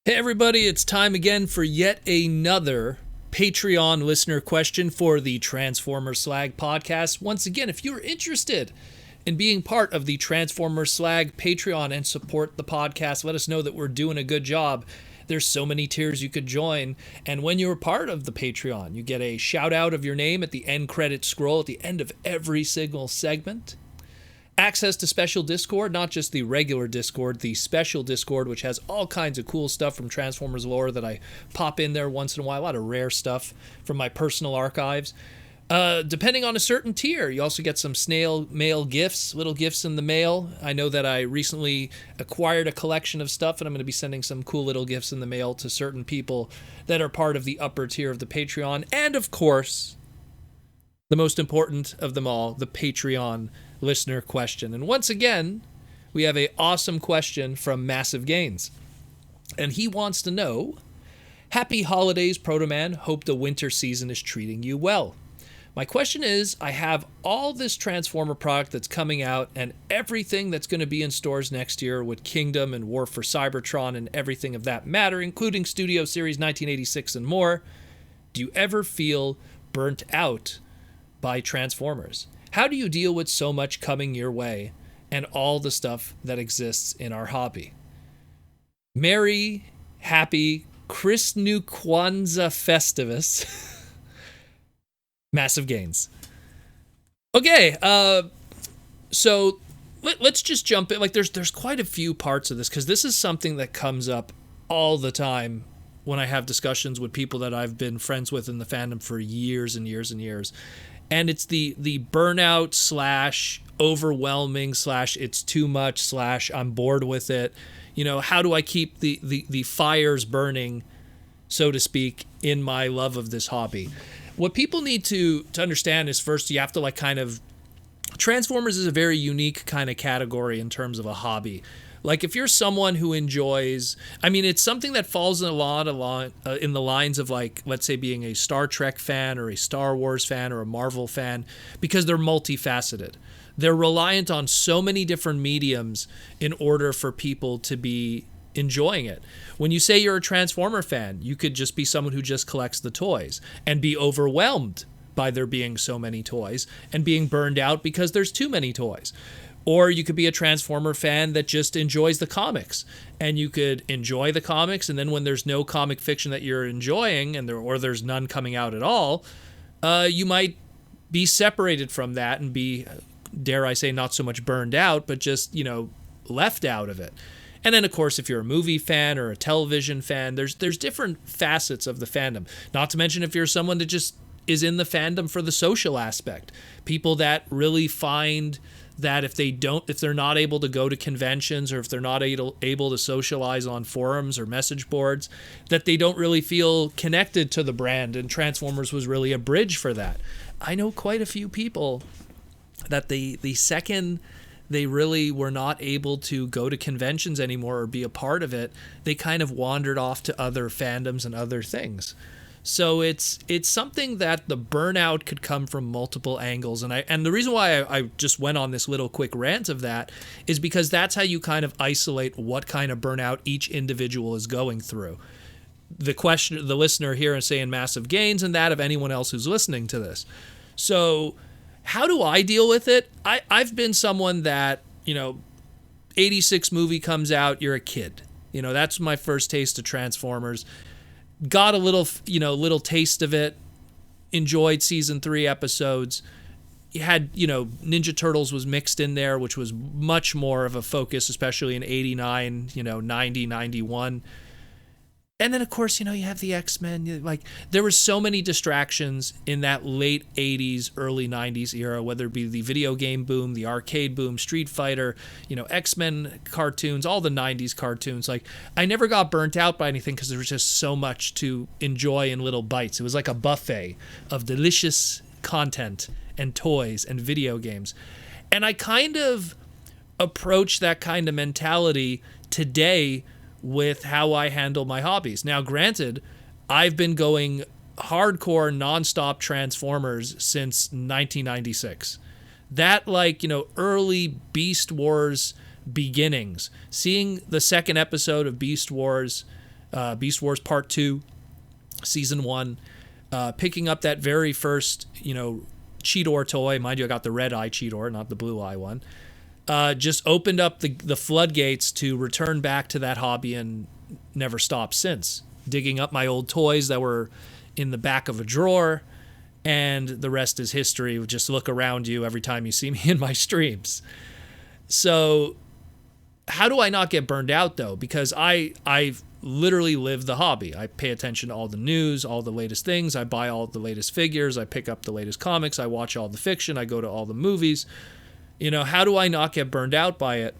Hey everybody, it's time again for yet another Patreon listener question for the Transformers Slag podcast. Once again, if you're interested in being part of the Transformers Slag Patreon and support the podcast, let us know that we're doing a good job. There's so many tiers you could join, and when you're part of the Patreon, you get a shout out of your name at the end credit scroll at the end of every single segment. Access to special Discord, not just the regular Discord, the special Discord, which has all kinds of cool stuff from Transformers lore that I pop in there once in a while, a lot of rare stuff from my personal archives. Depending on a certain tier, you also get some snail mail gifts, little gifts in the mail. I know that I recently acquired a collection of stuff, and I'm going to be sending some cool little gifts in the mail to certain people that are part of the upper tier of the Patreon. And of course, the most important of them all, the Patreon listener question. And once again, we have an awesome question from Massive Gains. And he wants to know, Happy holidays, Proto-Man. Hope the winter season is treating you well. My question is, I have all this Transformer product that's coming out and everything that's going to be in stores next year with Kingdom and War for Cybertron and everything of that matter, including Studio Series 1986 and more. Do you ever feel burnt out by Transformers? How do you deal with so much coming your way and all the stuff that exists in our hobby? Merry, happy, Christnu Kwanzaa Festivus. Massive Gains. Okay, so let's just jump in. Like, there's quite a few parts of this, because this is something that comes up all the time when I have discussions with people that I've been friends with in the fandom for years and years and years. And it's the burnout slash overwhelming slash it's too much slash I'm bored with it. You know, how do I keep the fires burning, so to speak, in my love of this hobby? What people need to understand is, first, you have to Transformers is a very unique kind of category in terms of a hobby. Like, if you're someone who enjoys, it's something that falls in in the lines of, like, let's say being a Star Trek fan or a Star Wars fan or a Marvel fan, because they're multifaceted. They're reliant on so many different mediums in order for people to be enjoying it. When you say you're a Transformer fan, you could just be someone who just collects the toys and be overwhelmed by there being so many toys and being burned out because there's too many toys. Or you could be a Transformer fan that just enjoys the comics, and you could enjoy the comics, and then when there's no comic fiction that you're enjoying, or there's none coming out at all, you might be separated from that and be, dare I say, not so much burned out, but just, left out of it. And then, of course, if you're a movie fan or a television fan, there's different facets of the fandom. Not to mention if you're someone that just is in the fandom for the social aspect. People that really find that if they're not able to go to conventions, or if they're not able to socialize on forums or message boards, that they don't really feel connected to the brand, and Transformers was really a bridge for that. I know quite a few people that the second they really were not able to go to conventions anymore or be a part of it, they kind of wandered off to other fandoms and other things. So it's something that the burnout could come from multiple angles. And the reason why I just went on this little quick rant of that is because that's how you kind of isolate what kind of burnout each individual is going through. The listener here is saying Massive Gains, and that of anyone else who's listening to this. So how do I deal with it? I've been someone that, 86 movie comes out, you're a kid. That's my first taste of Transformers. Got a little taste of it, enjoyed season 3 episodes. You had, Ninja Turtles was mixed in there, which was much more of a focus, especially in 89, 90, 91. And then, of course, you have the X-Men. Like, there were so many distractions in that late 80s, early 90s era, whether it be the video game boom, the arcade boom, Street Fighter, X-Men cartoons, all the 90s cartoons. Like, I never got burnt out by anything because there was just so much to enjoy in little bites. It was like a buffet of delicious content and toys and video games. And I kind of approach that kind of mentality today with how I handle my hobbies. Now, granted, I've been going hardcore nonstop Transformers since 1996. That, early Beast Wars beginnings, seeing the second episode of Beast Wars Beast Wars Part 2, Season 1, picking up that very first, Cheetor toy. Mind you, I got the red eye Cheetor, not the blue eye one. Just opened up the floodgates to return back to that hobby and never stopped since. Digging up my old toys that were in the back of a drawer, and the rest is history. Just look around you every time you see me in my streams. So how do I not get burned out, though? Because I literally live the hobby. I pay attention to all the news, all the latest things. I buy all the latest figures. I pick up the latest comics. I watch all the fiction. I go to all the movies. How do I not get burned out by it?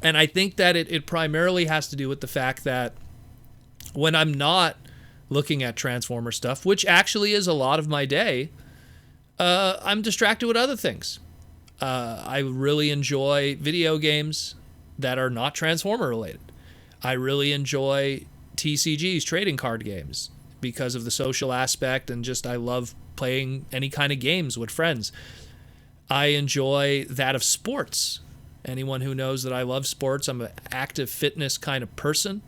And I think that it primarily has to do with the fact that when I'm not looking at Transformer stuff, which actually is a lot of my day, I'm distracted with other things. I really enjoy video games that are not Transformer related. I really enjoy TCGs, trading card games, because of the social aspect, and just I love playing any kind of games with friends. I enjoy that of sports. Anyone who knows that I love sports, I'm an active fitness kind of person.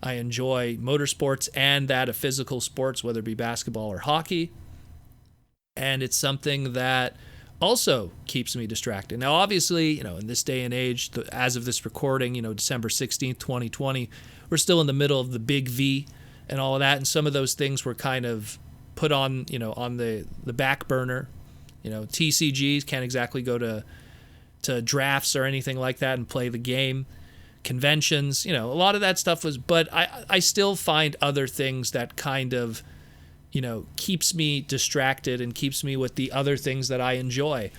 I enjoy motorsports and that of physical sports, whether it be basketball or hockey. And it's something that also keeps me distracted. Now, obviously, in this day and age, as of this recording, December 16th, 2020, we're still in the middle of the big V and all of that. And some of those things were kind of put on, on the back burner. TCGs can't exactly go to drafts or anything like that and play the game. Conventions, a lot of that stuff was, but I still find other things that kind of, keeps me distracted and keeps me with the other things that I enjoy.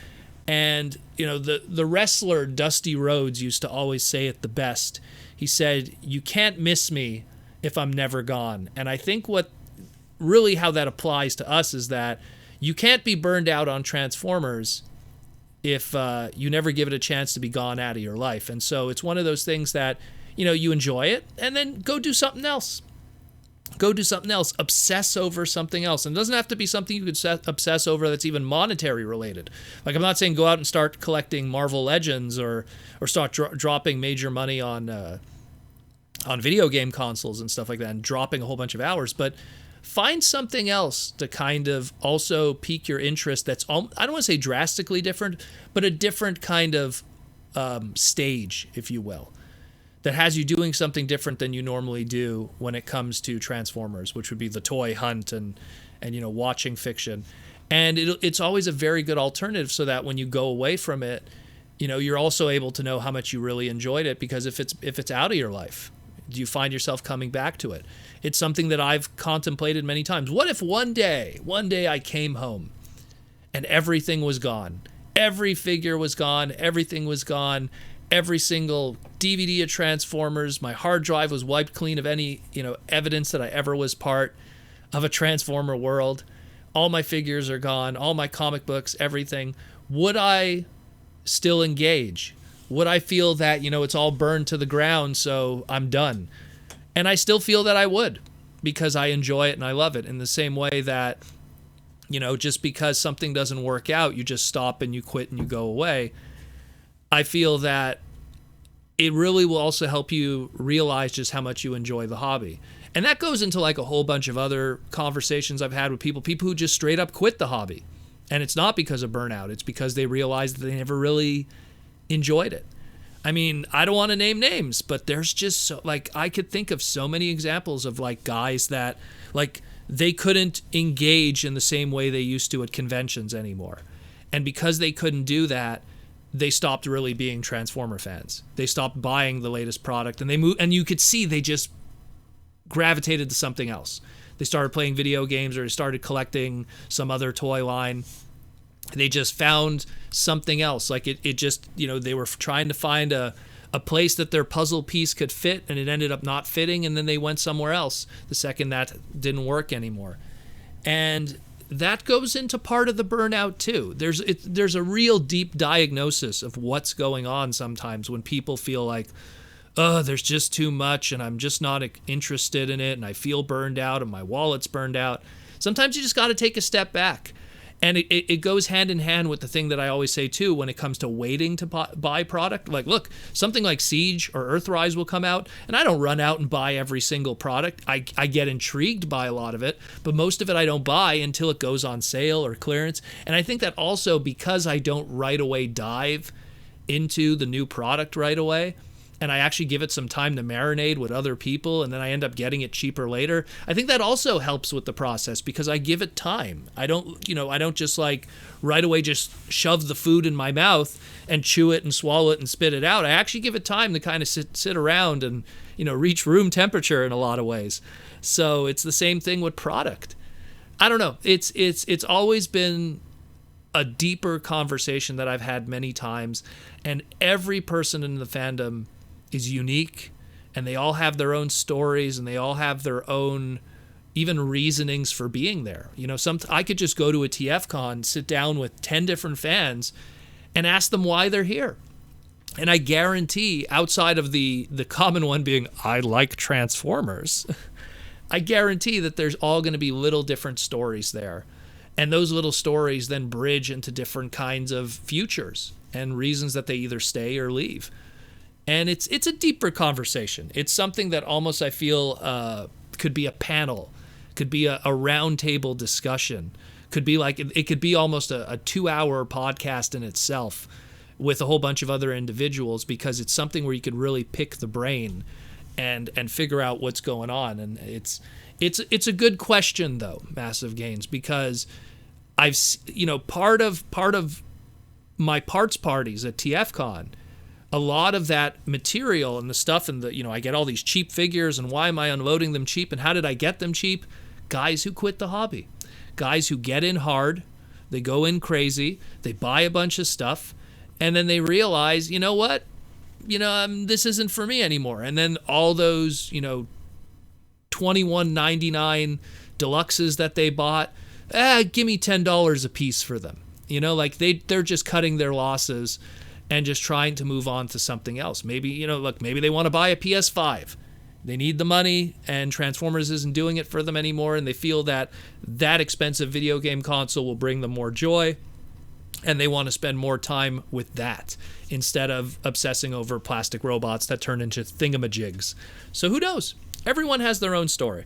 And, the wrestler Dusty Rhodes used to always say it the best. He said, "You can't miss me if I'm never gone." And I think how that applies to us is that you can't be burned out on Transformers if you never give it a chance to be gone out of your life. And so it's one of those things that, you enjoy it and then go do something else. Go do something else. Obsess over something else. And it doesn't have to be something you could obsess over that's even monetary related. Like, I'm not saying go out and start collecting Marvel Legends or start dropping major money on video game consoles and stuff like that and dropping a whole bunch of hours. But find something else to kind of also pique your interest that's, I don't want to say drastically different, but a different kind of stage, if you will, that has you doing something different than you normally do when it comes to Transformers, which would be the toy hunt and watching fiction. And it's always a very good alternative, so that when you go away from it, you're also able to know how much you really enjoyed it, because if it's out of your life, do you find yourself coming back to it? It's something that I've contemplated many times. What if one day I came home and everything was gone? Every figure was gone. Everything was gone. Every single DVD of Transformers. My hard drive was wiped clean of any, evidence that I ever was part of a Transformer world. All my figures are gone. All my comic books, everything. Would I still engage? Would I feel that, it's all burned to the ground, so I'm done? And I still feel that I would, because I enjoy it and I love it. In the same way that, just because something doesn't work out, you just stop and you quit and you go away. I feel that it really will also help you realize just how much you enjoy the hobby. And that goes into like a whole bunch of other conversations I've had with people who just straight up quit the hobby. And it's not because of burnout. It's because they realized that they never really enjoyed it. I mean, I don't want to name names, but there's just I could think of so many examples of guys that they couldn't engage in the same way they used to at conventions anymore. And because they couldn't do that, they stopped really being Transformer fans. They stopped buying the latest product, and they moved, and you could see they just gravitated to something else. They started playing video games, or they started collecting some other toy line. They just found something else. It just, they were trying to find a place that their puzzle piece could fit, and it ended up not fitting, and then they went somewhere else the second that didn't work anymore. And that goes into part of the burnout too. There's a real deep diagnosis of what's going on sometimes when people feel like, oh, there's just too much and I'm just not interested in it and I feel burned out and my wallet's burned out. Sometimes you just got to take a step back And it goes hand in hand with the thing that I always say, too, when it comes to waiting to buy product. Like, look, something like Siege or Earthrise will come out, and I don't run out and buy every single product. I get intrigued by a lot of it, but most of it I don't buy until it goes on sale or clearance. And I think that also because I don't right away dive into the new product right away, and I actually give it some time to marinate with other people, and then I end up getting it cheaper later. I think that also helps with the process because I give it time. I don't just like right away just shove the food in my mouth and chew it and swallow it and spit it out. I actually give it time to kind of sit around and, reach room temperature in a lot of ways. So it's the same thing with product. I don't know. It's always been a deeper conversation that I've had many times, and every person in the fandom is unique, and they all have their own stories, and they all have their own even reasonings for being there. I could just go to a TFCon, sit down with 10 different fans, and ask them why they're here. And I guarantee, outside of the common one being, I like Transformers, I guarantee that there's all going to be little different stories there. And those little stories then bridge into different kinds of futures and reasons that they either stay or leave. And it's a deeper conversation. It's something that almost I feel could be a panel, could be a roundtable discussion, could be like it could be almost a 2-hour podcast in itself with a whole bunch of other individuals, because it's something where you could really pick the brain and figure out what's going on. And it's a good question though, Massive Gains, because I've part of my parts parties at TFCon. A lot of that material and the stuff and I get all these cheap figures, and why am I unloading them cheap, and how did I get them cheap? Guys who quit the hobby. Guys who get in hard, they go in crazy, they buy a bunch of stuff, and then they realize, what? This isn't for me anymore. And then all those, $21.99 deluxes that they bought, give me $10 a piece for them. They're just cutting their losses and just trying to move on to something else. Maybe, maybe they want to buy a PS5. They need the money, and Transformers isn't doing it for them anymore, and they feel that expensive video game console will bring them more joy, and they want to spend more time with that instead of obsessing over plastic robots that turn into thingamajigs. So who knows? Everyone has their own story.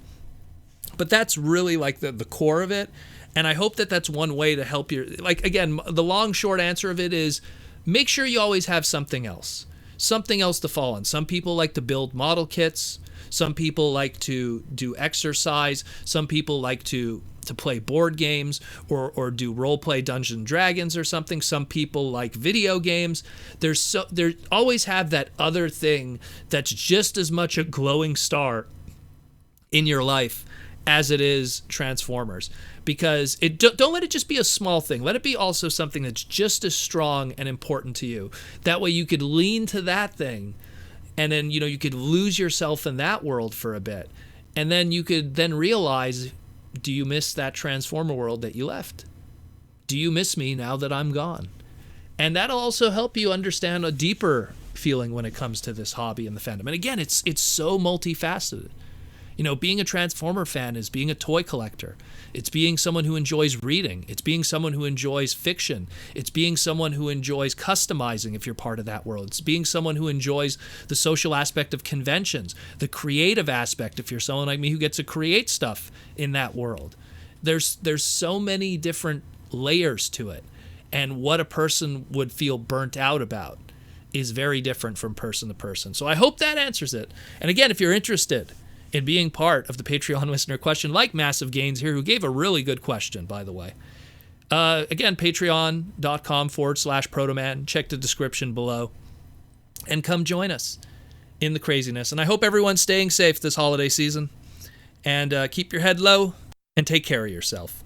But that's really like the core of it, and I hope that that's one way to help you. Like, again, the long, short answer of it is, make sure you always have something else to fall on. Some people like to build model kits. Some people like to do exercise. Some people like to play board games or do role-play Dungeons and Dragons or something. Some people like video games. There always have that other thing that's just as much a glowing star in your life as it is Transformers. Because don't let it just be a small thing. Let it be also something that's just as strong and important to you. That way you could lean to that thing, and then you could lose yourself in that world for a bit. And then you could then realize, do you miss that Transformer world that you left? Do you miss me now that I'm gone? And that'll also help you understand a deeper feeling when it comes to this hobby and the fandom. And again, it's so multifaceted. Being a Transformer fan is being a toy collector. It's being someone who enjoys reading. It's being someone who enjoys fiction. It's being someone who enjoys customizing if you're part of that world. It's being someone who enjoys the social aspect of conventions, the creative aspect if you're someone like me who gets to create stuff in that world. There's so many different layers to it, and what a person would feel burnt out about is very different from person to person. So I hope that answers it. And again, if you're interested in being part of the Patreon listener question, like Massive Gains here, who gave a really good question, by the way. Again, patreon.com/Protoman. Check the description below and come join us in the craziness. And I hope everyone's staying safe this holiday season, and keep your head low and take care of yourself.